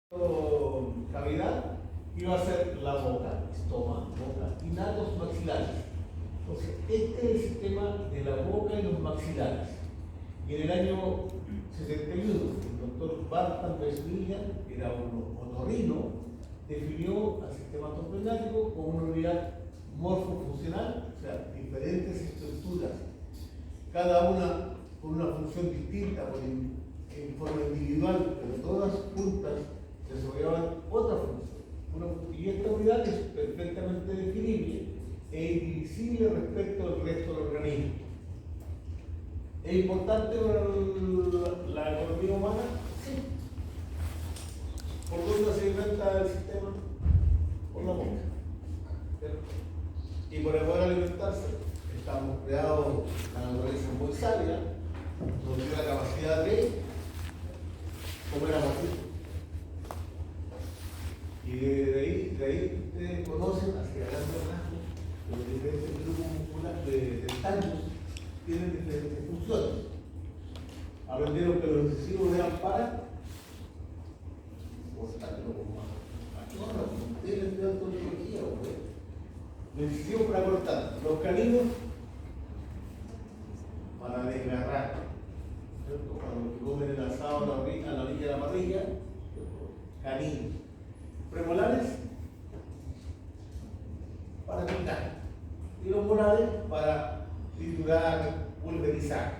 cavidad iba a ser la boca, estómago, boca y nados maxilares. Entonces, este es el sistema de la boca y los maxilares. Y en el año 71, el doctor Bartan Besmilla, que era un otorrino, definió al sistema ortognático como una unidad morfofuncional, o sea, diferentes estructuras, cada una con una función distinta, en forma individual, pero todas juntas desarrollaban otra función. Y esta unidad es perfectamente definible e indivisible respecto al resto del organismo. ¿Es importante la economía humana? Sí. ¿Por dónde se alimenta el sistema? Por la boca. Y por el poder alimentarse, estamos creados, la naturaleza muy sabia, nos dio la capacidad de comer a partir. Y de ahí ustedes conocen hacia grandes rasgos que los diferentes grupos musculares de tentanos tienen diferentes funciones. Aprendieron que los incisivos eran para cortarlo con más. Ustedes estudian odontología, los incisivos para cortar, los caninos para desgarrar, ¿cierto? Para los que comen el asado a la orilla de la parrilla, caninos. Premolares para picar y los molares para triturar, pulverizar.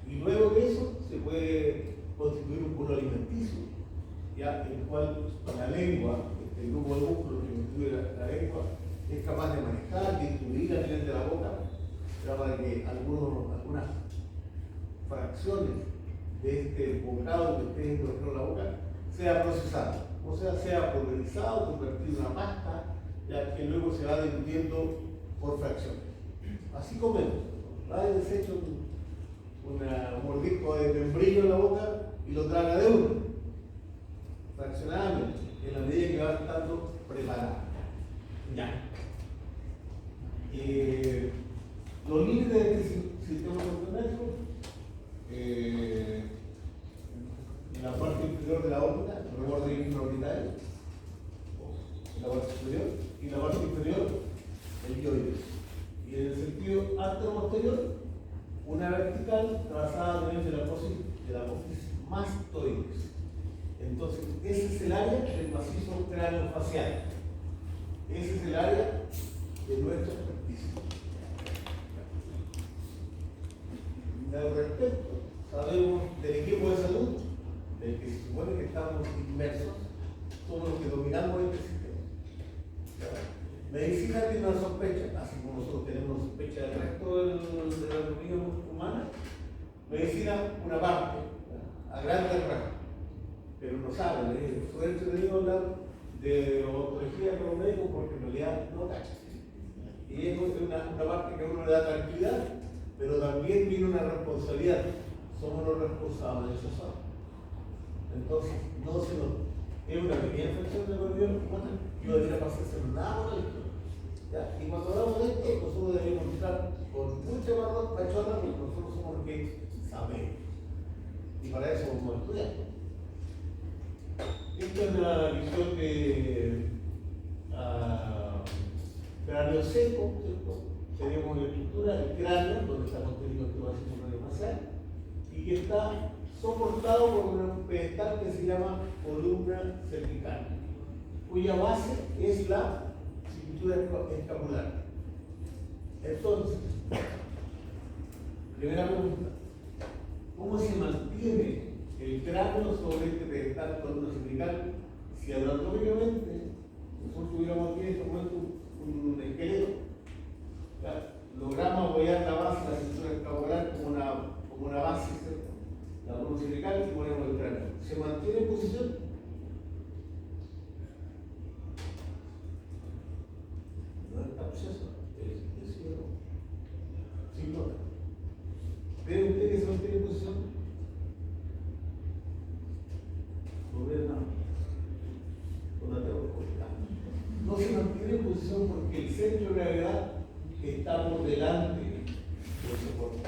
Y luego de eso se puede constituir un polo alimenticio, ya el cual la lengua, el grupo de músculos que constituye la lengua, es capaz de manejar, de distribuir a nivel de la boca, para que algunas fracciones de este bocado que esté dentro de la boca sea procesado, o sea pulverizado, convertido en una pasta, ya que luego se va diluyendo por fracciones. Así comemos. Nadie desecha un mordisco de membrillo en la boca y lo traga de uno, fraccionadamente, en la medida que va estando preparado. Ya. Los límites de este sistema ortognático, en la parte inferior de la órbita, el reborde infraorbitario, en la parte superior, y en la parte inferior, el dioides. Y en el sentido antero-posterior, una vertical trazada a nivel de la apófisis mastoides. Entonces, ese es el área del macizo craneofacial. Ese es el área de nuestra experticia. Al respecto, sabemos del equipo de salud, del que se supone que estamos inmersos, somos los que dominamos este sistema. Medicina tiene una sospecha, así como nosotros tenemos sospecha del resto de la economía humana. Medicina, una parte, a grandes rasgos, pero no saben. Suerte de hablar de odontología con los médicos porque en realidad no cachan. Y es una parte que a uno le da tranquilidad, pero también viene una responsabilidad. Somos los responsables de eso. Entonces, no se nos. Es una pequeña infección de la economía humana, no debería pasarse nada con esto. ¿Ya? Y cuando hablamos de esto, nosotros debemos entrar con mucha más pachota porque nosotros somos los que sabemos. Y para eso vamos a estudiar. Esta es la visión de cráneo seco, ¿cierto? Tenemos la estructura del cráneo, donde está contenido todo el sistema facial, y que está soportado por un pedestal que se llama columna cervical, cuya base es la cintura escapular. Entonces, primera pregunta: ¿cómo se mantiene el cráneo sobre este pedestal columna cervical si anatómicamente nosotros tuviéramos aquí en este momento un esqueleto? Logramos apoyar la base, la cintura escapular como una base, ¿cierto? La columna cervical y ponemos el cráneo. ¿Se mantiene en posición? No está proceso. ¿Es sí o no? Sí, no. ¿Ve usted que se mantiene en posición? No ve nada. No se mantiene en posición porque el centro de gravedad está por delante del soporte.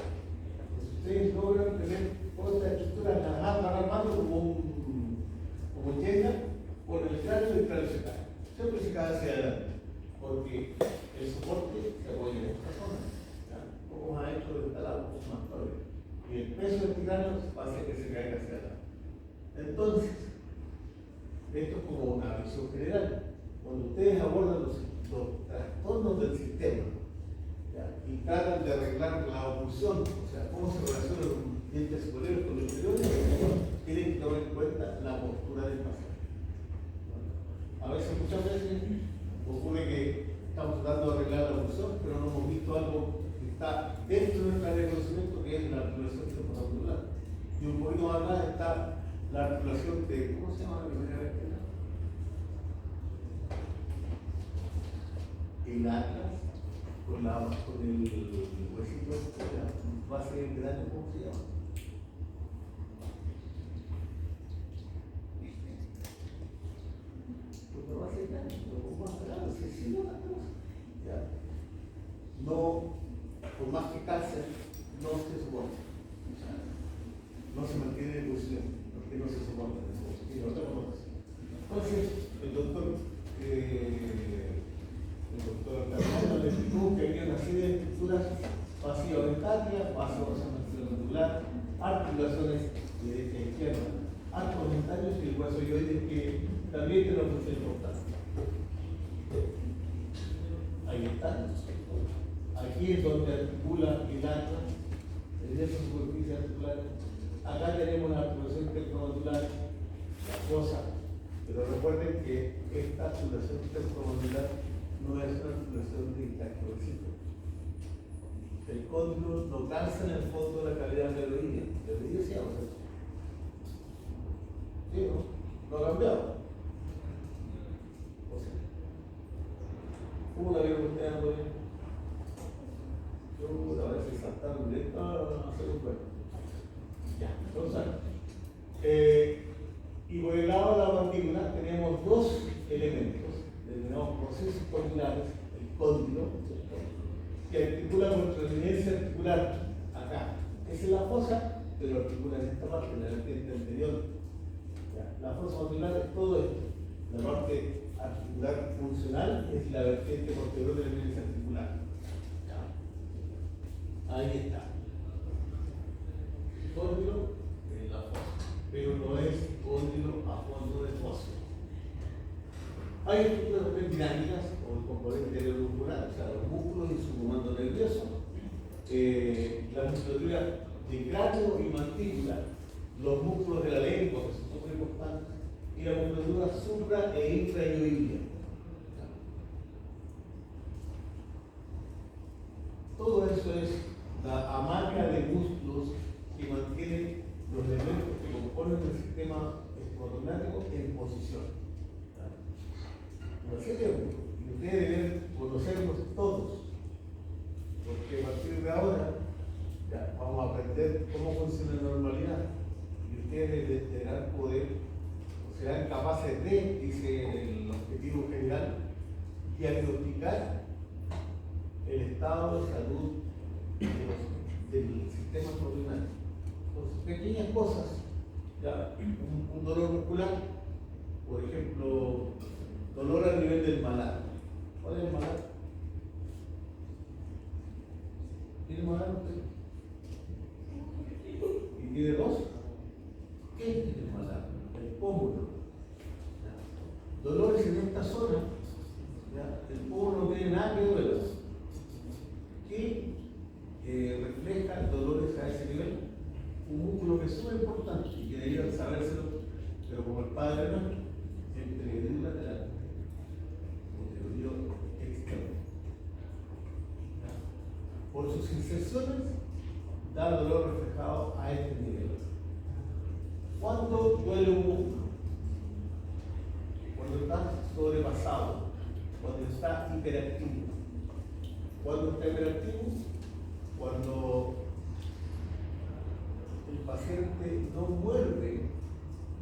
Si ustedes logran tener toda esta estructura armando como un Jenga, el cráneo se cae. Siempre se cae hacia adelante, porque el soporte se apoya en esta zona, ¿ya? Un poco más adentro del talado, un poco más todavía. Y el peso del cráneo hace que se caiga hacia adelante. Entonces, esto es como una visión general. Cuando ustedes abordan los trastornos del sistema, ¿ya? Y tratan de arreglar la oclusión, o sea, cómo se relacionan los dientes superiores con los inferiores, tienen que tomar en cuenta la postura del paciente. A veces, muchas veces, ocurre que estamos tratando de arreglar la oclusión, pero no hemos visto algo que está dentro de nuestra área de conocimiento, que es la articulación temporomandibular. Y un poquito más atrás está la articulación de, ¿cómo se llama la primera vez? El atlas, con el huesito de la base del cráneo, ¿cómo se llama? Pues la base del cráneo, lo pongo más grande, se no la cosa. ¿Ya? No, por más que calce, no se soporta. O sea, no se mantiene en posición, porque no se soporta. Entonces, el doctor Carmona le explicó que había una serie de estructuras pasivo-dentaria, pasivo-mandibular, articulaciones de derecha e izquierda, arcos dentarios y el hueso hioides que también tiene una función importante. Ahí está. Aquí es donde articula el atlas, el esa superficie articular. Acá tenemos la articulación temporomandibular, la fosa, pero recuerden que esta articulación temporomandibular no es una articulación de intacto recíproco. El cóndilo no calza en el fondo de la cavidad de la rodilla. ¿La rodilla sí o sea? ¿Sí no? No ha cambiado. O sea, ¿cómo la vieron ustedes, Antonio? Yo a veces saltaron directo a hacer un cuerpo. Ya, entonces, y por el lado de la mandíbula tenemos dos elementos, denominados procesos condiliares, el cóndilo, que articula nuestra evidencia articular acá. Esa es la fosa, pero articula en esta parte, en la vertiente anterior. Ya, la fosa mandibular es todo esto. La parte articular funcional es la vertiente posterior de la evidencia articular. Ya. Ahí está. Cóndilo en la fosa, pero no es cóndilo a fondo de fosa. Hay estructuras también dinámicas, como el componente neuromuscular, o sea, los músculos y su comando nervioso, la musculatura de cráneo y mandíbula, los músculos de la lengua, que son súper importantes, y la musculatura supra e infraioidea. Todo eso es la hamaca de músculos que mantienen los elementos que componen el sistema estomatognático en posición. Una serie de músculos. Y ustedes deben conocerlos todos, porque a partir de ahora ya vamos a aprender cómo funciona la normalidad y ustedes deberán poder, o serán capaces de, dice el objetivo general, diagnosticar el estado de salud del sistema estomatognático. Entonces, pequeñas cosas, ya, un dolor muscular, por ejemplo, dolor a nivel del malar. ¿Cuál es el malar? ¿Tiene malar usted? ¿Y tiene dos? ¿Qué es el malar? El pómulo. Dolores en esta zona, ¿ya? El pómulo no tiene nada que doler. ¿Qué refleja dolores a ese nivel? Un músculo que es súper importante y que deberían sabérselo, pero como el padre no, el trigerio lateral, o trigerio externo. Por sus inserciones, da dolor reflejado a este nivel. ¿Cuándo duele un músculo? Cuando está sobrepasado, cuando está hiperactivo. ¿Cuándo está hiperactivo? Cuando el paciente no muerde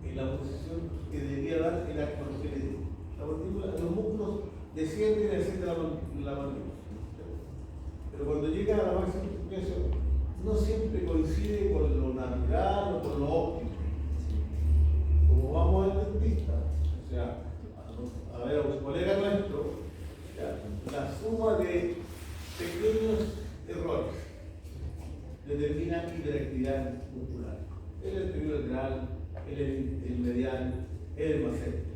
en la posición que debería dar el acto que le dio. La mandíbula, los músculos descienden y descienden la mandíbula. Pero cuando llega a la máxima expresión, no siempre coincide con lo natural o con lo óptimo. Como vamos al dentista, o sea, edema séptico.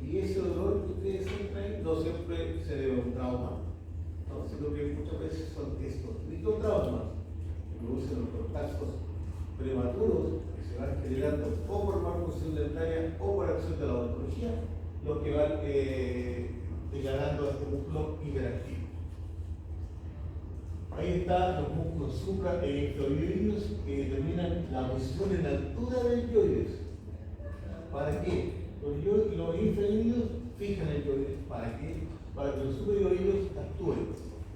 Y ese dolor que ustedes sienten ahí no siempre se debe a un trauma, ¿no? Sino que muchas veces son estos microtraumas que producen los contactos prematuros que se van generando o por malfunción dentaria o por acción de la odontología, los que van declarando a este músculo hiperactivo. Ahí están los músculos supra e infraoideos que determinan la posición en altura del yoides. ¿Para qué? Los infraoideos fijan el yoides. ¿Para qué? Para que los supraoideos actúen.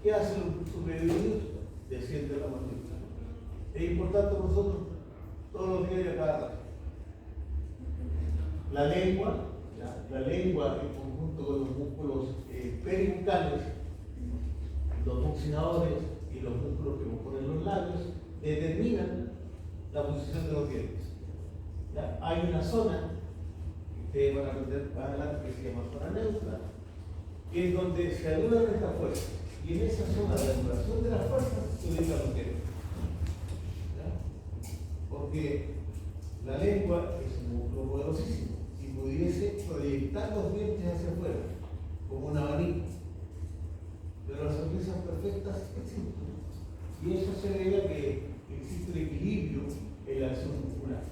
¿Qué hacen los supraoideos? Descienden la mandíbula. Es importante para nosotros todos los días y a cada rato. La lengua en conjunto con los músculos peribucales, los buccinadores y los músculos que componen los labios determinan la posición de los dientes. ¿Ya? Hay una zona que ustedes van a aprender más adelante que se llama zona neutra, que es donde se anulan estas fuerzas, y en esa zona de anulación de las fuerzas se ubican los dientes. Porque la lengua es un músculo poderosísimo y pudiese proyectar los dientes hacia afuera como un abanico, pero las sonrisas perfectas existen, y eso se debe a que existe un equilibrio en la acción muscular.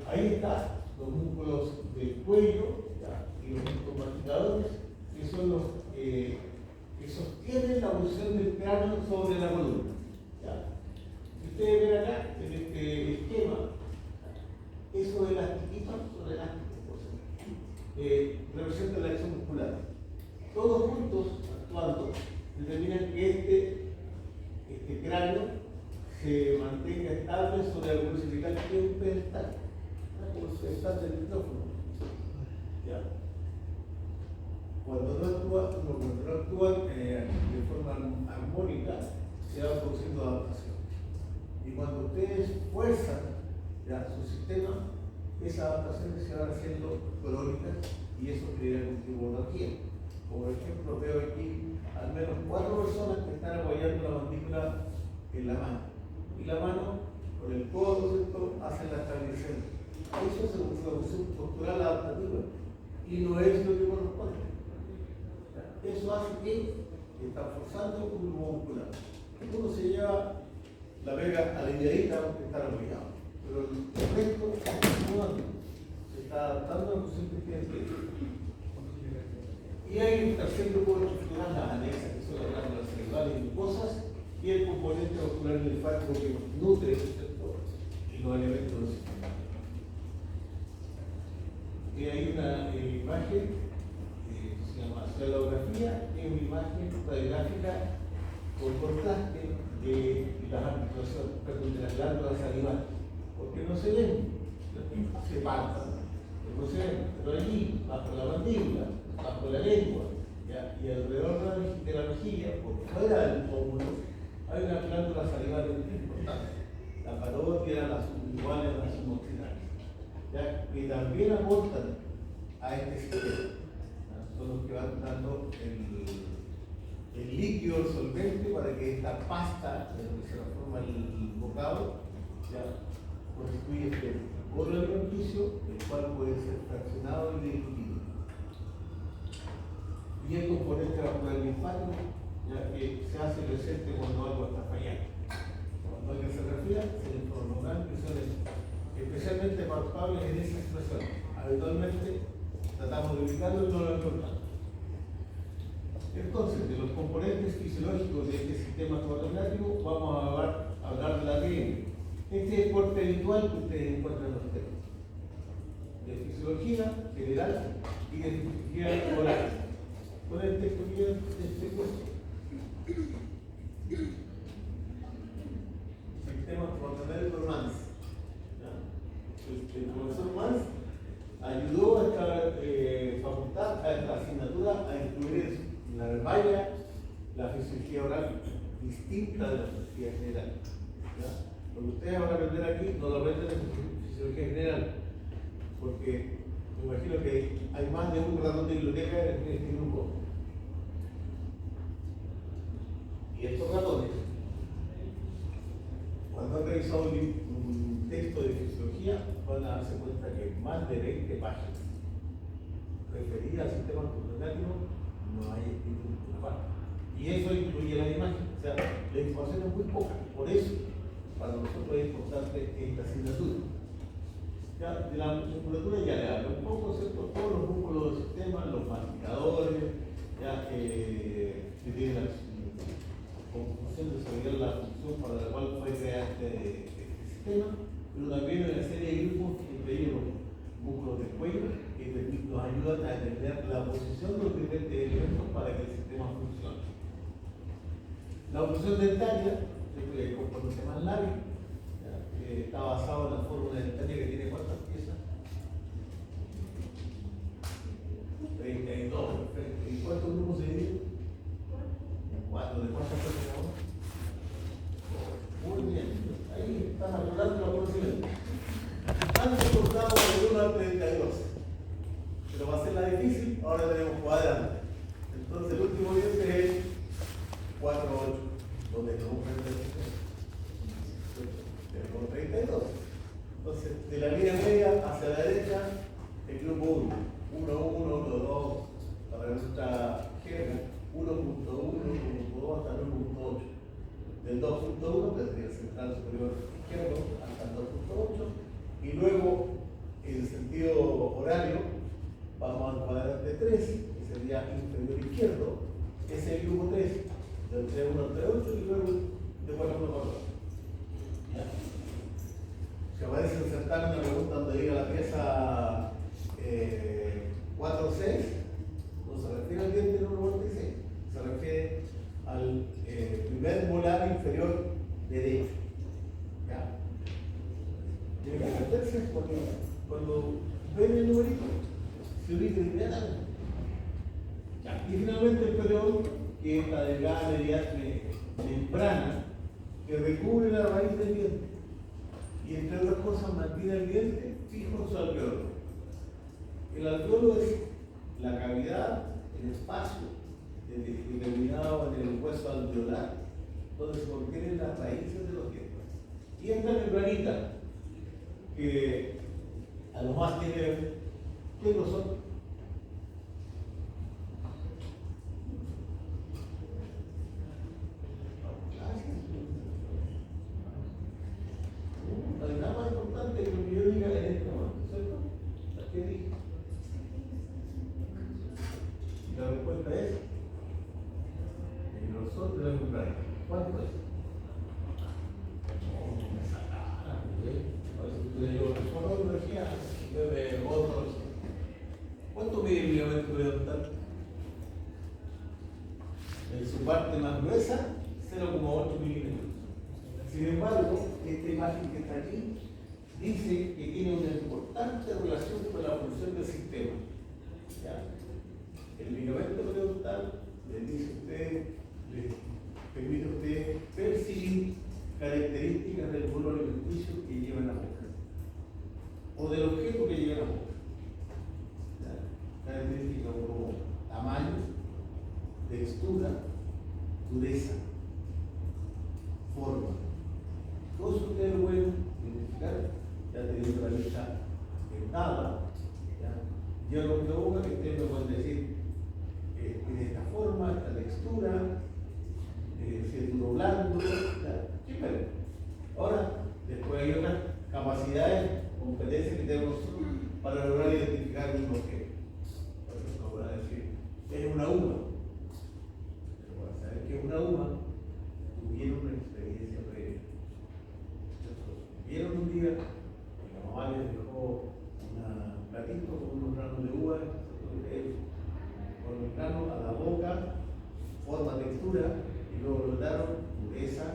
Ahí están los músculos del cuello, ¿ya? Y los músculos masticadores, que son los que sostienen la posición del cráneo sobre la columna, ¿ya? Si ustedes ven acá, en este esquema, esos elastiquitos son elásticos, por cierto, representan la acción muscular. Todos juntos, actuando, determinan que este cráneo se mantenga estable sobre la columna cervical, que es un pedestal, como el pedestal del micrófono. ¿Ya? Cuando no actúan de forma armónica, se va produciendo adaptación. Y cuando ustedes fuerzan su sistema, esas adaptaciones se van haciendo crónicas y eso crea un tipo de energía. Por ejemplo, veo aquí al menos 4 personas que están apoyando la mandíbula en la mano. Y la mano, con el codo, ¿cierto?, hacen la estabilización. Eso es una posición postural adaptativa y no es lo que corresponde. Eso hace que está forzando un grupo muscular. Uno se lleva la pega aliviadita aunque está apoyado, pero el resto se está adaptando a la posición que tiene que ir. Y hay un tercer grupo de estructuras, las anexas, que son las glándulas cerebrales y mucosas, y el componente vascular linfático que nutre el sector y los elementos del sistema. Y hay una imagen que se llama celografía, que es una imagen radiográfica con contraste de las articulaciones, perdón, de las glándulas salivales, porque no se ven, se palpan, no se ven, pero allí, bajo la mandíbula, bajo la lengua, ¿ya? Y alrededor de la mejilla, por fuera del pómulo, hay una glándula salival muy importante, la parótida, las sublinguales, las submaxilales, ¿ya? Que también aportan a este sistema, ¿ya? Son los que van dando el líquido, el solvente, para que esta pasta, de donde se transforma el bocado, ¿ya? Constituye este bolo alimenticio, el cual puede ser fraccionado y digerido. Y el componente vascular linfático, ya que se hace presente cuando algo está fallando. Cuando hay que se refiere, se le prolongan impresiones especialmente palpables en esa expresión. Habitualmente tratamos de ubicarlo y no lo encontramos. Entonces, de los componentes fisiológicos de este sistema coordinativo, vamos a hablar del ADN. Este es el corte habitual que ustedes encuentran en los temas. De fisiología general y de fisiología oral. Con el texto que yo te puesto. Sistema coordinativo Mans. El profesor Mans ayudó a esta facultad, a esta asignatura, a incluir en la malla la fisiología oral distinta de la fisiología general. ¿Ya? Lo que ustedes van a aprender aquí no lo aprenden en fisiología general, porque me imagino que hay más de un ratón de biblioteca en este grupo. Y estos ratones, cuando han revisado un texto de fisiología, van a darse cuenta que más de 20 páginas referidas al sistema fotográfico no hay escrito en ninguna parte. Y eso incluye las imágenes. O sea, la información es muy poca. Por eso, para nosotros es importante esta asignatura. Ya, de la musculatura ya le hablo un poco, ¿cierto? Todos los músculos del sistema, los marcadores, ya que tienen la función de desarrollar la función para la cual fue creado este sistema, pero también una serie de grupos, entre ellos los músculos del cuello, que nos ayudan a entender la posición de los diferentes elementos para que el sistema funcione. La oclusión dentaria, el componente más largo, está basado en la fórmula dentaria que tiene cuántas piezas. 32, perfecto. ¿Y cuántos grupos se dividen? 4. ¿De cuántas piezas cada uno? Muy bien. Ahí están hablando la posibilidad. Han cortado de 1 al 32. Pero va a ser la difícil, ahora tenemos cuadrante. Entonces el último diente es 4, 8, donde no con 32. Entonces, de la línea media hacia la derecha, el grupo 1, 1, 1, 1, 2, para nuestra jerga, 1.1, 1.2 hasta el 1.8. Del 2.1, que sería el central superior izquierdo, hasta el 2.8. Y luego, en sentido horario, vamos al cuadrante 3, que sería inferior izquierdo. Ese es el grupo 3, del 3.1 al 3.8, y luego de 4.1 para 4. Si aparece en el certamen una pregunta donde diga la pieza 4 6, no se refiere al diente número 46, se refiere al primer molar inferior derecho. ¿Ya? Tiene que meterse porque cuando ven el numerito se ubica inmediatamente. Y finalmente el perión, que es la delgada membrana que recubre la raíz del diente y entre otras cosas mantiene el diente fijo en su alveolo. El alveolo es la cavidad, el espacio determinado en el hueso alveolar donde se contienen las raíces de los dientes. Y esta membranita que a lo más tiene, ¿qué son? La más importante que lo que yo diga en este momento, ¿cierto? ¿Qué dije? Y la respuesta es el grosor de la membrana. ¿Cuánto es? No, me sacaron, ¿cuánto mide el ligamento periodontal? En su parte más gruesa, 0,8 milímetros. Sin embargo, esta imagen que está aquí dice que tiene una importante relación con la función del sistema. ¿Ya? El ligamento periodontal le dice a usted, le permite a usted percibir características del bolo alimenticio que llevan a boca o del objeto que llevan a boca. ¿Ya? Características como tamaño, textura, dureza, forma. Todo eso ustedes lo pueden identificar, ya teniendo la lista dentada, y a lo que boca que ustedes me pueden decir tiene esta forma, esta textura, si es duro blando, siempre. Ahora, después hay otras capacidades, competencias que tenemos nosotros para lograr identificar un objeto. Por ejemplo, voy a decir, es una uva. Pero para saber que es una uva, tuvieron una experiencia previa. Vieron un día, la mamá les dejó un platito con unos granos de uva, con el grano a la boca, forma, textura, y luego lo daron, dureza,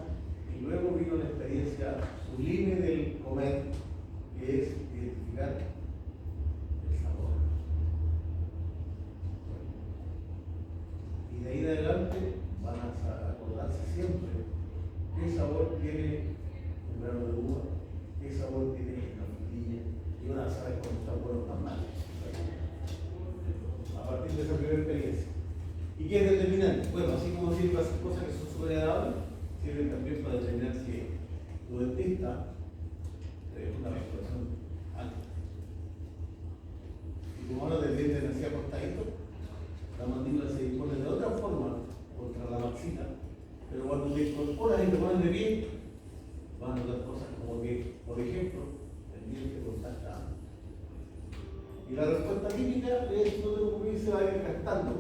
y luego vino la experiencia sublime del comer, que es identificar el sabor. Y de ahí en adelante van a acordarse siempre qué sabor tiene un grano de uva, qué sabor tiene la frutilla, y van a saber cuándo está bueno o tan mal. A partir de esa primera experiencia. ¿Y qué es determinante? Bueno, así como sirven las cosas que son súper agradables, sirven también para determinar si tu dentista, una expresión antes Y la respuesta típica es no te preocupes, se va a ir gastando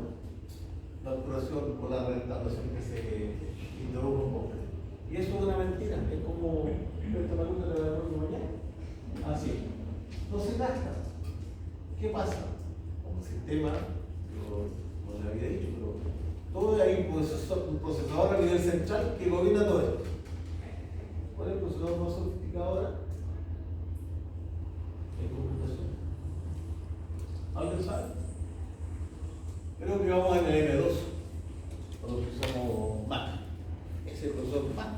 la obturación o la restauración que se introdujo un poco. Y eso es una mentira, es como esta pregunta de la mañana. Así es. No se gasta. ¿Qué pasa? Como sistema, yo no le había dicho, pero todo hay un procesador a nivel central que gobierna todo esto. ¿Cuál es el procesador más sofisticado ahora? En computación. ¿Alguien sabe? Creo que vamos en el M2, cuando usamos Mac. Ese procesador Mac,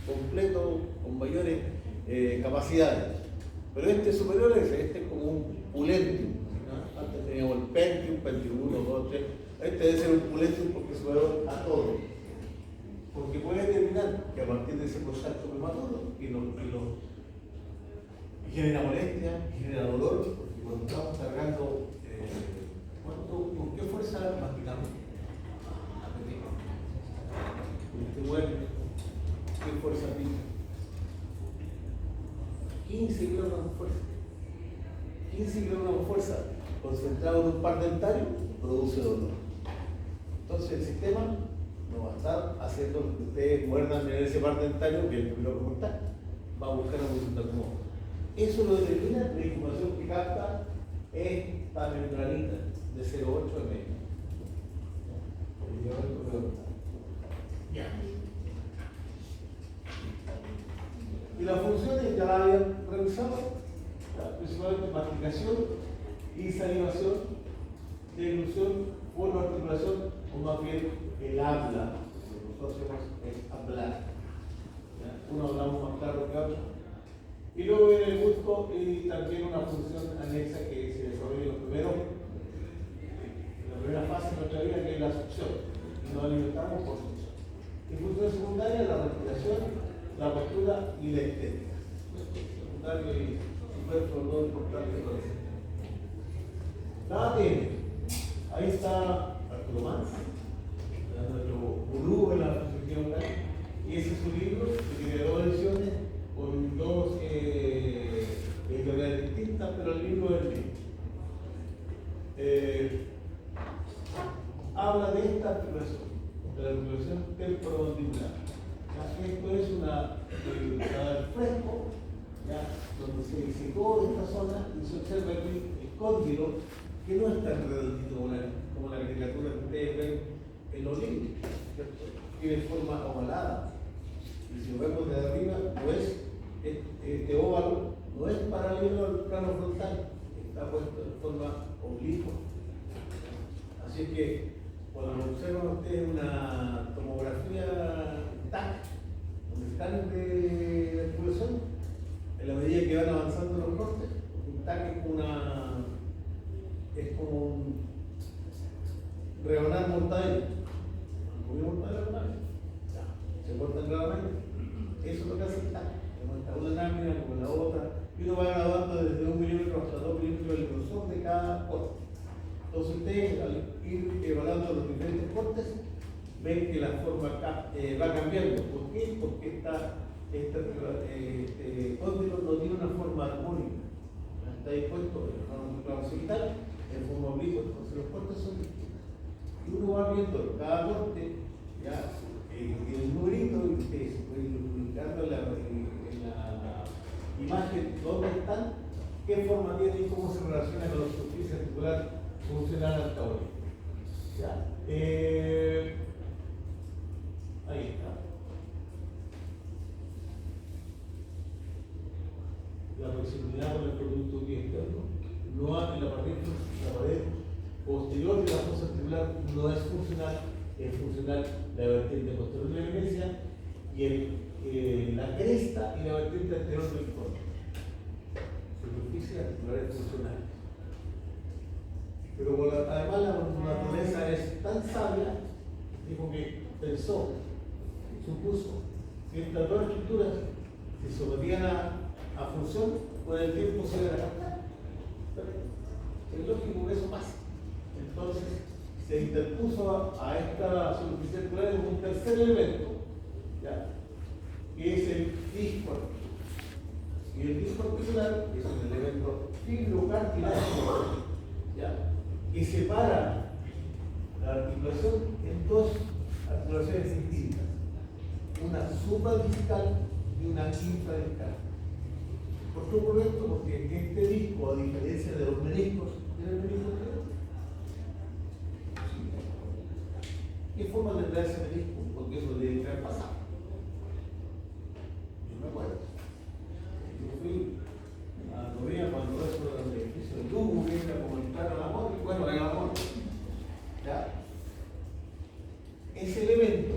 completo, con mayores capacidades. Pero este superior es este es como un Pulentium. ¿No? Antes teníamos el Pentium 1, 2, 3. Este debe ser un Pulentium porque es superior a todo. Porque puede determinar que a partir de ese contacto prematuro y genera molestia, genera dolor, porque cuando estamos cargando, ¿con qué fuerza masticamos? Este vuelve, ¿qué fuerza aplica? 15 kilogramos de fuerza. 15 kilogramos de fuerza concentrado en un par dentario produce dolor. Entonces el sistema no va a estar haciendo lo que ustedes muerdan en ese par dentario que es el primero que cortar. Va a buscar un resultado como eso lo determina la información que capta esta membranita de 0,8 mm. Ya. Y las funciones ya las habían revisado, principalmente masticación y salivación, deglución, fonoarticulación, o más bien el habla. Nosotros hacemos es hablar. ¿Ya? Uno hablamos más claro que otro. Y luego viene el gusto y también una función anexa que se desarrolla en la primera fase de nuestra vida, que es la succión. Y nos alimentamos por succión. Y función secundaria, la respiración, la postura y la estética. Secundario y superfluo, todo importante para el sistema. Nada tiene. Ahí está Arturo Mans, nuestro gurú en la filosofía oral, y ese es su libro, que tiene 2 ediciones, con 2 editoriales distintas, pero el libro es el mismo. Habla de esta articulación, de la articulación temporomandibular. Esto es una del fresco, ¿ya? Donde se disecó esta zona y se observa aquí el cóndilo, que no es tan redondito como la caricatura que ustedes ven en los libros, tiene forma ovalada. Y si lo vemos de arriba, no es este óvalo, no es paralelo al plano frontal, está puesto de forma oblicua. Así que cuando observan ustedes una tomografía TAC, un escáner de articulación, en la medida que van avanzando los cortes, un TAC es como un rebanar mortadelo. ¿Cómo mortadelo rebanar? Se cortan gradualmente. Eso es lo que hace el TAC. Como está una lámina, como la otra, y uno va graduando desde 1 milímetro hasta 2 milímetros del grosor de cada corte. Entonces ustedes, al ir evaluando los diferentes cortes, ven que la forma va cambiando. ¿Por qué? Porque este cóndilo no tiene una forma armónica. Está dispuesto en forma occipital, en forma oblicua. Entonces los cortes son distintos. Y uno va viendo cada corte, ya, el numerito, y ustedes se pueden ir ubicando en la imagen dónde están, qué forma tienen y cómo se relaciona con la superficie articular funcional antagonista. ¿Ya? Ahí está. La proximidad con el producto externo no hay en la pared posterior de la fosa articular no es funcional, es funcional la vertiente posterior de la eminencia y la cresta y la vertiente anterior del corte. Superficie articular es funcional. Pero además la naturaleza es tan sabia, dijo que pensó, supuso que estas dos estructuras, si se sometían a función, con el tiempo se iban a captar. Es lógico que eso pasa. Entonces se interpuso a esta superficie articular un tercer elemento, ¿ya? Que es el disco articular. Y el disco articular es un elemento fibrocartilaginoso que separa la articulación en dos articulaciones distintas, una supradiscal y una infradiscal. ¿Por qué ocurre esto? Porque este disco, a diferencia de los meniscos, ¿tiene el menisco? ¿Qué forma tendrá ese menisco? Porque eso debe haber pasado. Yo me acuerdo. Yo fui a Corea cuando eso era el edificio de Lugo, que era como entrar al amor, y bueno, era el amor. ¿Ya? Ese elemento,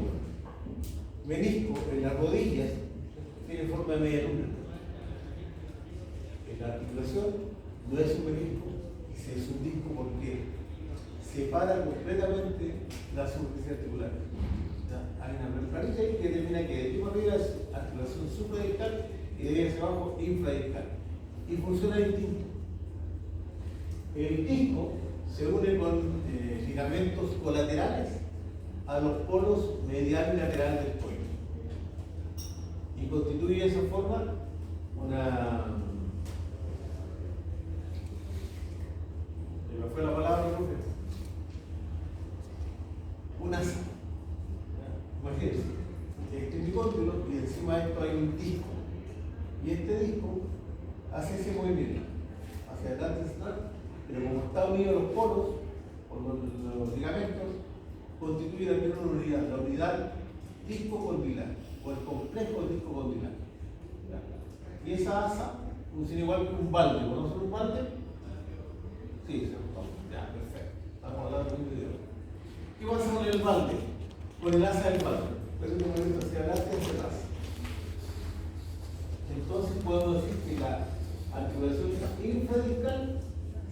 menisco, en las rodillas, tiene forma de media luna. En la articulación no es un menisco, es un disco porque separa completamente la superficie articular. Hay una referencia ahí que determina que de tipo arriba es articulación supradiscal y de hacia abajo infradiscal. Y funciona distinto. El disco se une con ligamentos colaterales a los polos medial y lateral del cuello. Y constituye de esa forma una... ¿Me fue la palabra, profe? Una asa. Imagínense, este es mi cóndulo y encima de esto hay un disco. Y este disco hace ese movimiento hacia adelante, hacia atrás, pero como está unido a los polos, por los ligamentos, constituye también una unidad, la unidad disco-condilar, o el complejo disco-condilar. Y esa asa funciona igual que un balde. ¿Conocen un balde? Sí, se lo toman. Ya, perfecto. Estamos hablando de un video. ¿Qué pasa con el balde? Con el asa del balde. Pero un movimiento hacia adelante y hacia atrás. Entonces podemos decir que la articulación infradiscal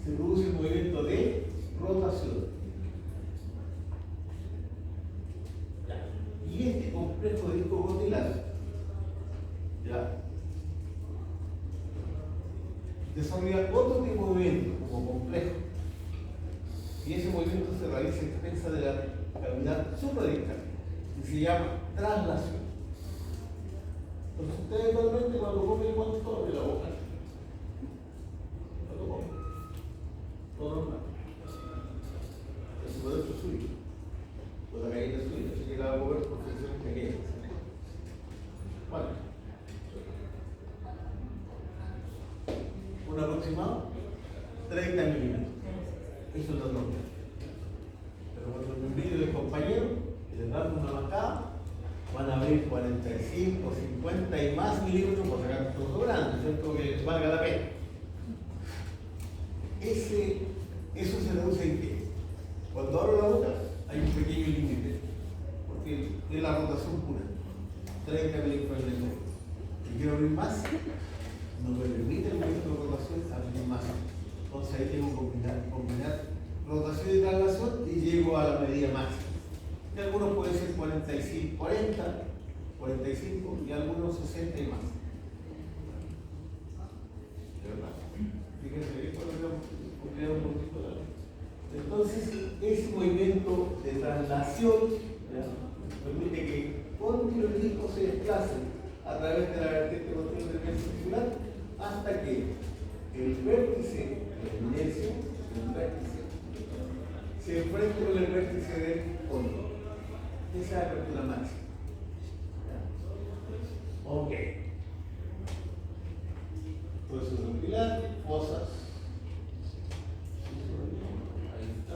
se produce un movimiento de rotación. Y este complejo de disco condilar desarrolla otro tipo de movimiento como complejo. Y ese movimiento se realiza a expensas de la cavidad supradiscal y se llama traslación. Entonces ustedes normalmente cuando comen, ¿cuánto abre la boca? Cuando comen. Todo normal. El poder es suyo. O la galleta es suya. Así que la va a comer por funciones pequeñas. Bueno. Un aproximado 30 milímetros. Eso es lo normal. Pero cuando me envío del compañero y les dan una mascada, van a abrir 45, 50 y más milímetros por sacar todo grande, ¿cierto? Que les valga la pena. Eso se reduce en qué? Cuando abro la boca hay un pequeño límite, porque es la rotación pura, 30 milímetros en el medio. Si quiero abrir más, no me permite el movimiento de rotación abrir más. Entonces ahí tengo que combinar rotación y traslación y llego a la medida máxima. Y algunos pueden ser 45, 40, 45 y algunos 60 y más. ¿De verdad? Fíjense que esto lo veo un poquito largo. Entonces, ese movimiento de traslación permite que cóndilo y disco se desplacen a través de la vertiente continua del vértice circular hasta que el vértice, la eminencia del vértice, se enfrente con el vértice del cóndilo. Esa es la apertura máxima. Ok. Proceso circular, fosas. Ahí está.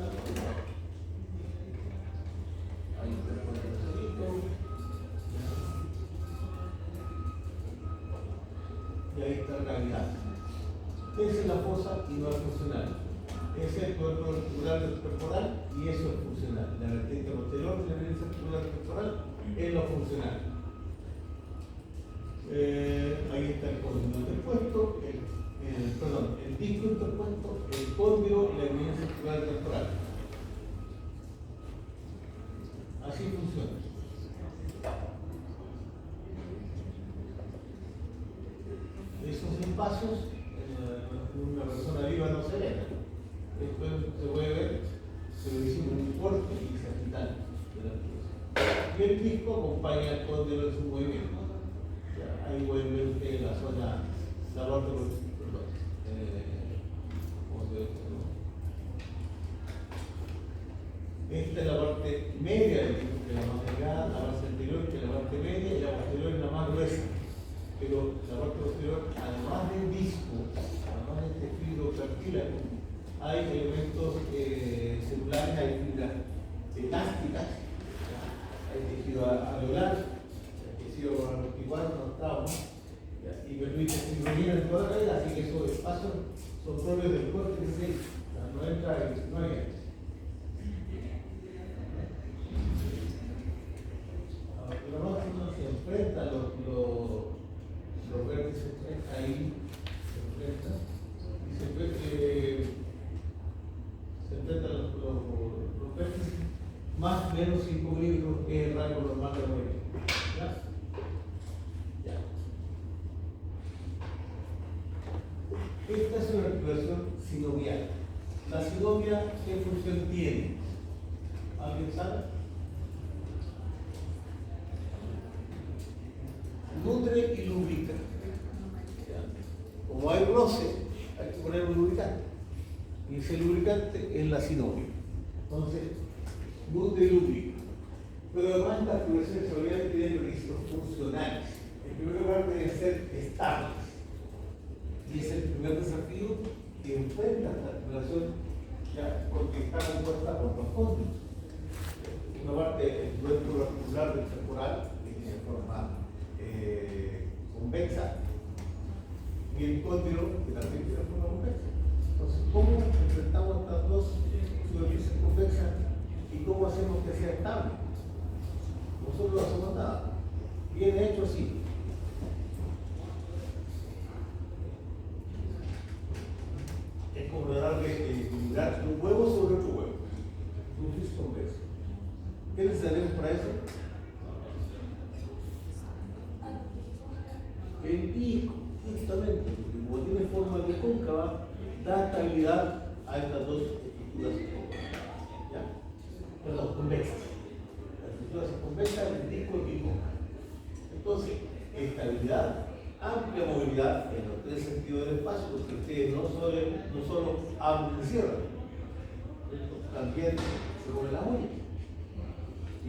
Ahí está el corazoncito. Y ahí está la cavidad. Esa es la fosa y no es funcional. Ese es el cuerpo articular pectoral y eso es funcional. La vertiente posterior de la eminencia articular pectoral es lo funcional. Ahí está el cóndilo interpuesto, el disco interpuesto, el cóndilo y la eminencia articular pectoral. Así funciona. Esos espacios una persona viva no se ve. Después se puede ver, se lo hicimos un corte y se agitan de la pieza. Y el disco acompaña el cóndilo en su movimiento. Ahí pueden ver ustedes la zona, la parte, perdón, ¿cómo se ve esto? Esta es la parte media del disco, que es la más delgada, la parte anterior, que es la parte media, y la posterior es la más gruesa. Pero la parte posterior, además del disco, además de este fibro cartílago, hay elementos celulares, hay fibras elásticas, hay tejido alveolar, tejido articular, no trauma, y permite sincronía en toda la cadera, así que esos espacios son propios del córtex 6, no entra en no hay. Pero no se enfrentan los vértices ahí, se enfrentan y se enfrentan los vértices más o menos 5 milímetros, que es el rango normal de movimiento. ¿Ya? Ya. Esta es una articulación sinovial. La sinovia, ¿qué función tiene? ¿Alguien sabe? Nutre y lubrica. Como hay roce, hay que poner un lubricante. Y ese lubricante es la sinovia. Entonces, nutre y lubrica. Pero además las articulaciones sinoviales tienen requisitos funcionales. En primer lugar, deben ser estables. Y es el primer desafío que enfrenta esta articulación, ya, porque está compuesta por dos cóndilos. Una parte, el dueto articular del temporal, que tiene forma convexa, y el cóndilo, que también tiene forma convexa. Entonces, ¿cómo enfrentamos estas dos superficies convexas y cómo hacemos que sea estable? Nosotros no hacemos nada. Bien hecho, sí. Es como tratar de equilibrar un huevo sobre otro huevo. Superficie convexa. ¿Qué necesitamos para eso? El disco, justamente, porque como tiene forma de cóncava, da estabilidad a estas dos estructuras convexas. ¿Ya? Perdón, convexas. Las estructuras convexas, el disco y el cóncavo. Entonces, estabilidad, amplia movilidad en los tres sentidos del espacio, porque ustedes no solo abren y cierran, también se ponen las uñas.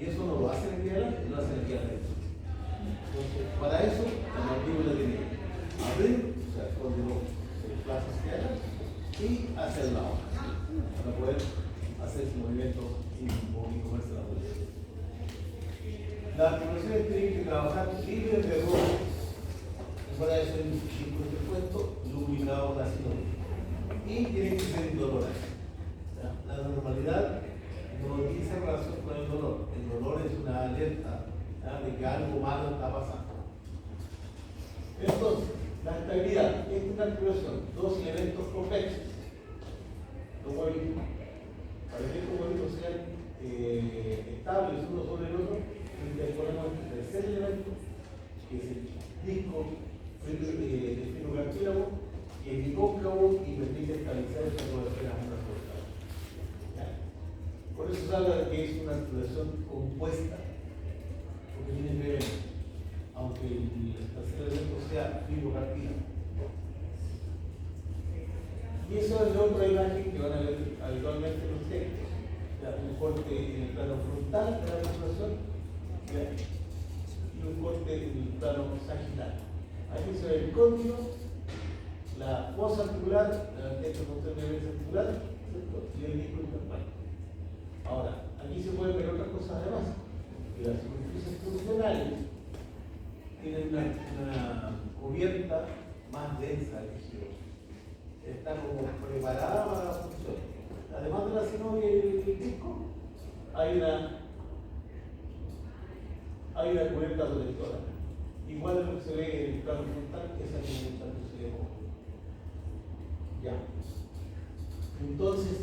Y eso no lo hacen aquí adelante, lo hacen aquí adentro. Entonces, para eso, la mandíbula tiene que abrir, o sea, cuando uno se desplaza hacia adelante, y hacia el lado, para poder hacer su movimiento y comerse la vuelta. Las articulaciones tienen que trabajar libres de error. Para eso hay un círculo interpuesto, lubricado con la sinovia. Y tienen que ser indoloras. La normalidad no dice relación con el dolor. El dolor es una alerta de que algo malo está pasando. Entonces, la estabilidad, esta es una articulación, dos elementos convexos. Los huevitos. Para que estos huevitos sean estables uno sobre el otro, interponemos el tercer elemento, que es el disco de fibro cartílago, que es bicóncavo y permite estabilizar esta cobertura una sobre la otra. Por eso se habla de que es una articulación compuesta. Porque tiene que ver, aunque el tercer elemento sea fibrocartílago. Y eso es la otra imagen que van a ver habitualmente en los textos. Un corte en el plano frontal de la articulación y un corte en el plano sagital. Aquí se ve el cóndilo, la fosa articular, el techo posterior articular, y el disco interno. Ahora, aquí se pueden ver otras cosas además. Que las superficies funcionales tienen una cubierta más densa de tejido. Está como preparada para la función. Además de la sinovia y el disco, hay una cubierta protectora. Igual de lo que se ve en el plano frontal, esa que se ve como. Ya. Entonces,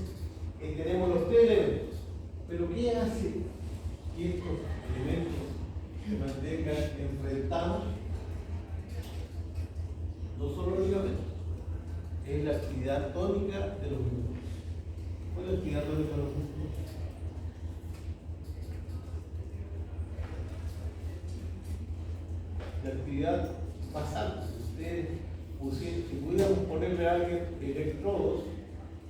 tenemos los tres elementos. Pero ¿qué hace que estos elementos se mantengan enfrentados? No solo los ligamentos, es la actividad tónica de los músculos. ¿Cuál es la actividad tónica de los músculos? La actividad basal. Si pudiéramos ponerle a alguien electrodos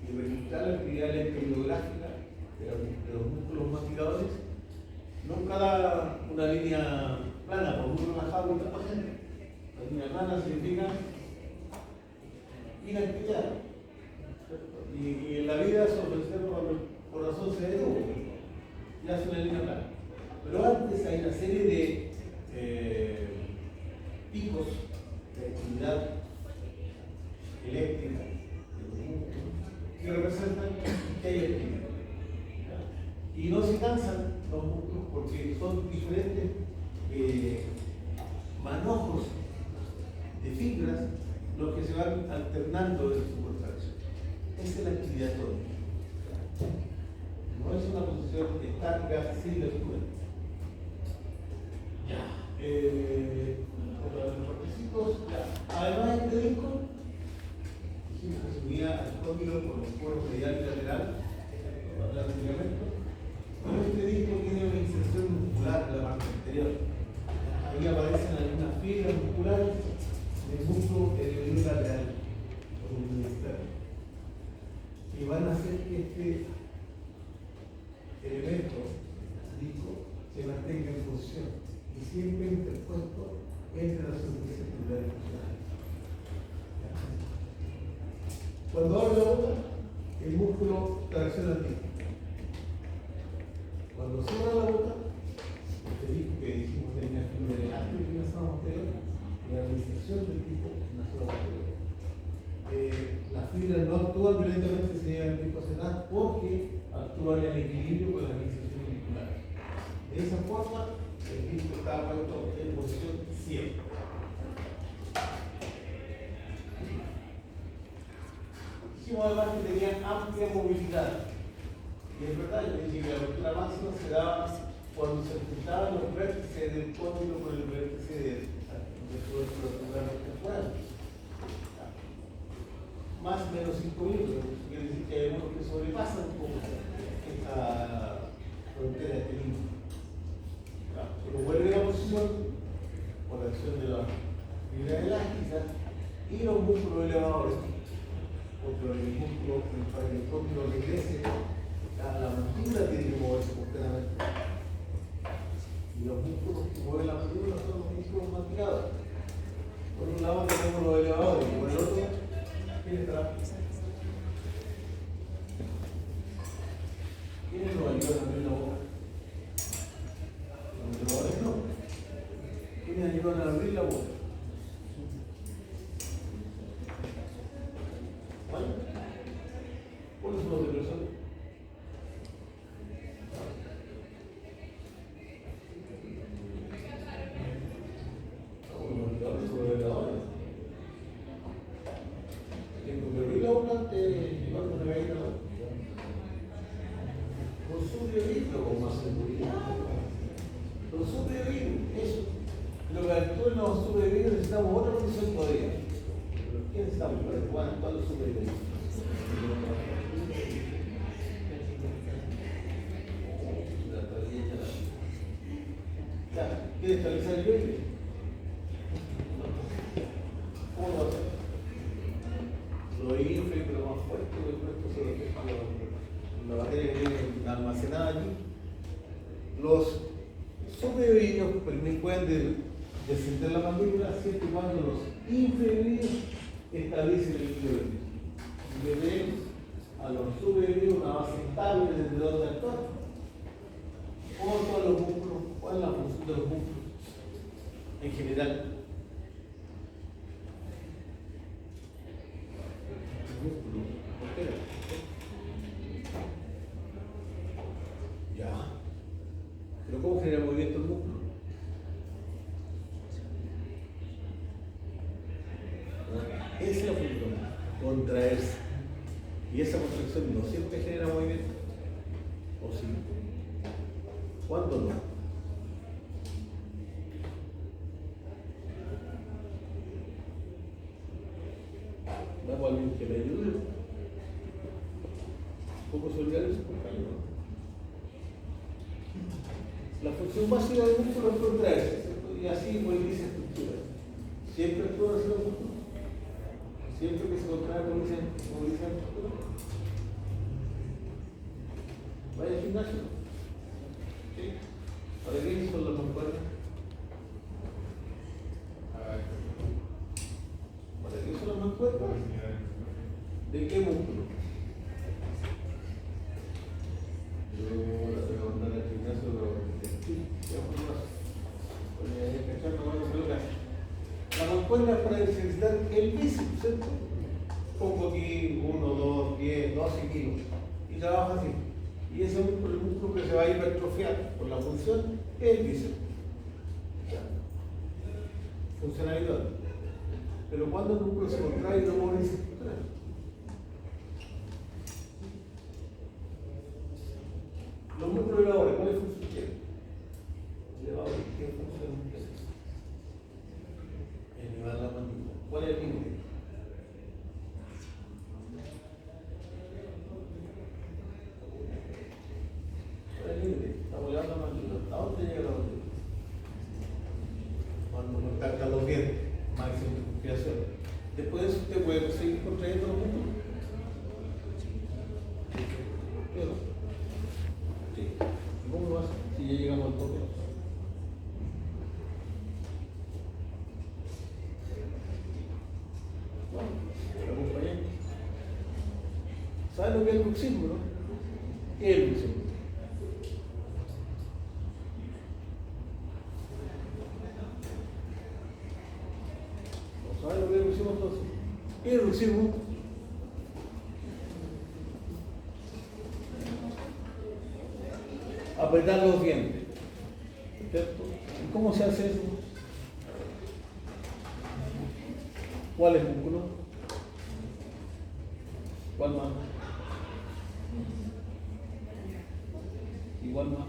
y registrar la actividad electrobiográfica de los músculos mastigadores, nunca da una línea plana, por muy relajado y paciente. La línea plana significa inactividad. Y en la vida eso cuando el corazón se detuvo, ya hace una línea plana. Pero antes hay una serie de picos de actividad eléctrica que representan que hay actividad. Y no se cansan los músculos porque son diferentes manojos de fibras los que se van alternando en su contracción. Esa es la actividad tónica. No es una posición estática sin lectura. Ya. Los particitos, además de este disco, dijimos que se unía al cóndilo con los poros medial y lateral, los ligamentos. Este disco tiene una inserción muscular en la parte anterior. Ahí aparecen algunas fibras musculares del músculo elevador lateral o del externo, que van a hacer que este elemento disco se mantenga en función y siempre interpuesto entre las superficies celulares funcionales. Cuando abre la boca, el músculo tracciona el disco. Cuando cierra la boca, este disco que dijimos tenía fibra delante y una zona posterior, la inserción del disco en la zona posterior. Las fibras no actúan violentamente si llegan al disco central porque actúan en equilibrio con las inserciones musculares. De esa forma, el disco está puesto en posición siempre. Dijimos además que tenían amplia movilidad. Y es verdad, yo dije que la apertura máxima se daba cuando se juntaban los vértices del cóndilo con el vértice de su estructura vertebral. Más o menos 5 minutos, eso quiere decir que hay unos que sobrepasan un poco esta frontera, este límite. Pero vuelve a la posición por la acción de la fibra elástica y los músculos elevadores, porque el músculo, para que el cóndilo regrese, la mandíbula tiene que moverse completamente. Y los músculos que mueven la mandíbula son los músculos mastigadores. Por un lado tenemos los elevadores y por el otro, ¿quién está? ¿Quiénes nos ayudan a abrir la boca? Los elevadores no. ¿Quiénes ayudan a abrir la boca? ¿Cuál? ¿Cuáles son los depresores? Necesitamos otra posición todavía. ¿Qué necesitamos? ¿Cuál es su medida? ¿Quiere estabilizar el yoyo? ¿Cómo lo va a hacer? Lo infle, pero más fuerte, la materia que tiene almacenada allí. Los subeoideos pueden descender la mandíbula siempre y cuando los infraoideos establecen el equilibrio. Y le den a los subeoideos una base estable desde donde actuar. ¿Cómo actúan los músculos? ¿Cuál es la función de los músculos en general? Músculos, ¿por qué? Ya. ¿Pero cómo genera movimiento el músculo? Esa es la función, contraerse. Y esa contracción no siempre genera movimiento. ¿O sí? ¿Cuándo no? ¿Vamos a alguien que me ayude? ¿Un poco solidario, compañero? La función básica del músculo es contraerse, ¿cierto? Y así moviliza estructura. Siempre actúa así los músculos. Siempre que se contrae moviliza estructura. ¿Vaya al gimnasio? ¿Sí? ¿Para qué son las mancuernas? ¿Para qué son las mancuernas? ¿De qué músculo? Yo la voy a mandar al gimnasio, la mancuerna es para ejercitar el bíceps, ¿cierto? Pongo aquí 1, 2, 10, 12 kilos y trabajo así. Y ese músculo, el músculo que se va a hipertrofiar por la función es el bíceps. Funcionalidad. Pero cuando el músculo se contrae no puede ser contrae. Los músculos elevadores, ¿cuál es su función? Elevadores, ¿qué función tienen? Elevar la mandíbula. ¿Cuál es el límite? ¿Cuál es el límite? Estamos elevando la mandíbula. ¿A dónde llega la mandíbula? Cuando contacta los dientes, máxima respiración. Después de eso usted puede seguir contrayendo los músculos. Sí. ¿Cómo lo hace? Si ya llegamos al tope. Bueno, lo acompañé. ¿Saben lo que es el bruxismo, no? ¿Qué es el bruxismo? ¿Saben lo que es el bruxismo entonces? ¿Qué es el bruxismo? Apretar los dientes, ¿cierto? ¿Y cómo se hace eso? ¿Cuál es el músculo? ¿Cuál más? ¿Igual más?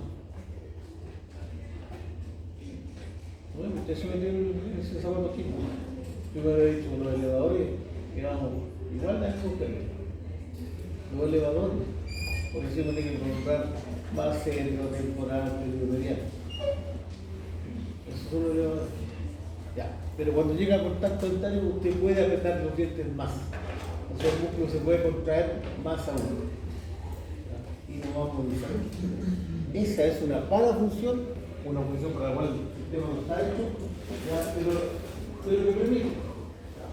Bueno, usted se metió en ese sábado aquí. Yo me había dicho con los elevadores que vamos igual de eso ustedes. Los elevadores, por eso me tiene que encontrar más serio, temporal, periodiano. Esos son los elevadores. Ya, pero cuando llega a contacto dentario usted puede apretar los dientes más. O sea, el músculo se puede contraer más aún. Y no vamos a movilizar. Esa es una parafunción, una función para la cual el sistema no está hecho, ya, pero me permite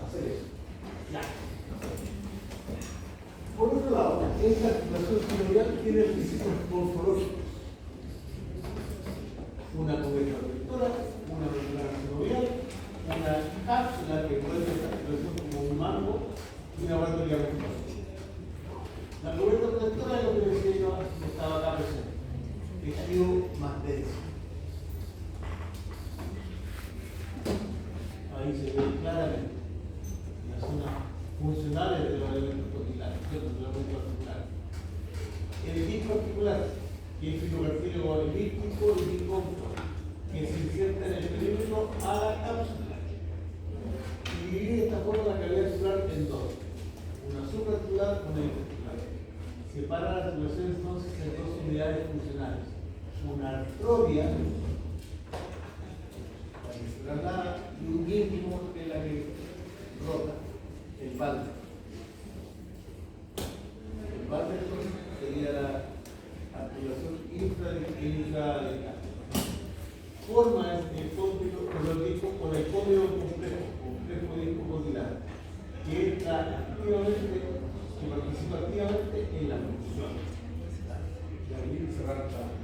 hacer eso. Ya. Por otro lado, esta articulación sinovial tiene requisitos morfológicos. Una cubierta protectora, una membrana sinovial, una cápsula que puede ser articulación como un mango y una banda ligamentosa. La cubierta protectora es lo que decía yo que estaba acá presente. Tejido más denso. Ahí se ve claramente las zonas funcionales de los elementos articulares, el disco articular, que es el filocartílago elíptico y bicóncavo, que se inserta en el perímetro a la cápsula. Y divide de esta forma la cavidad celular en dos: una supraarticular y una interarticular. Separa las articulaciones entonces en dos unidades funcionales: una artrovia, la que se traslada, y un íntimo, que es la que rota, el balde. El balde entonces sería la articulación intradental. Forma el cóndilo con el cóndilo complejo disco condilar, que entra activamente, que participa activamente en la función. Y abrir y cerrar la.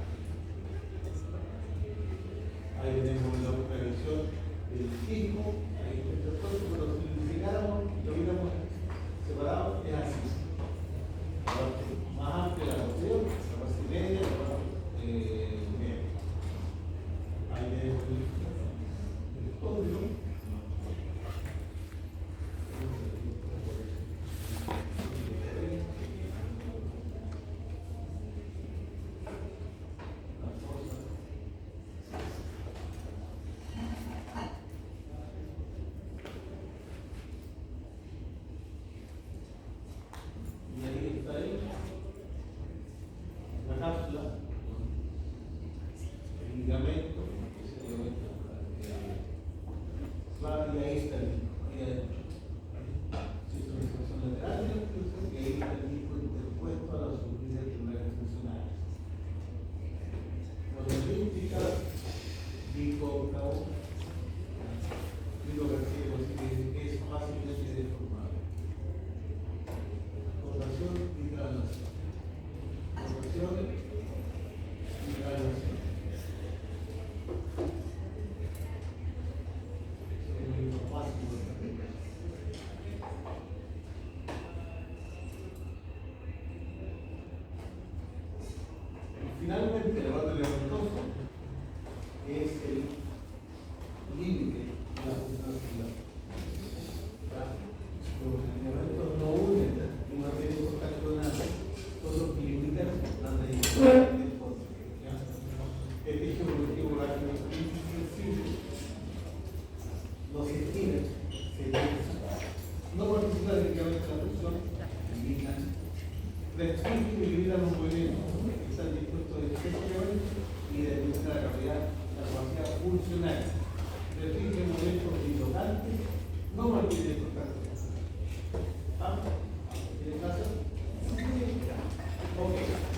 Ahí tenemos la prevención del disco, ahí está el cuerpo, pero si lo indicáramos, lo hubiéramos separado, es así. Más amplia la porción, la base media, media. Ahí tenemos el cóndilo. finalmente, elevado levantoso es el límite de la funcionalidad. Los elementos no unen y no tienen contacto nada, solo que limitan la necesidad del fondo. El techo evolutivo lácteo es flexible, no se estira, se tensa. No participa directamente en la función, limitan. Restringen y limitan los movimientos que están dispuestos específicamente y determinan la capacidad funcional. Restringen movimientos dislocantes, no mantienen contacto. ¿Ah? ¿Tiene caso? Ok.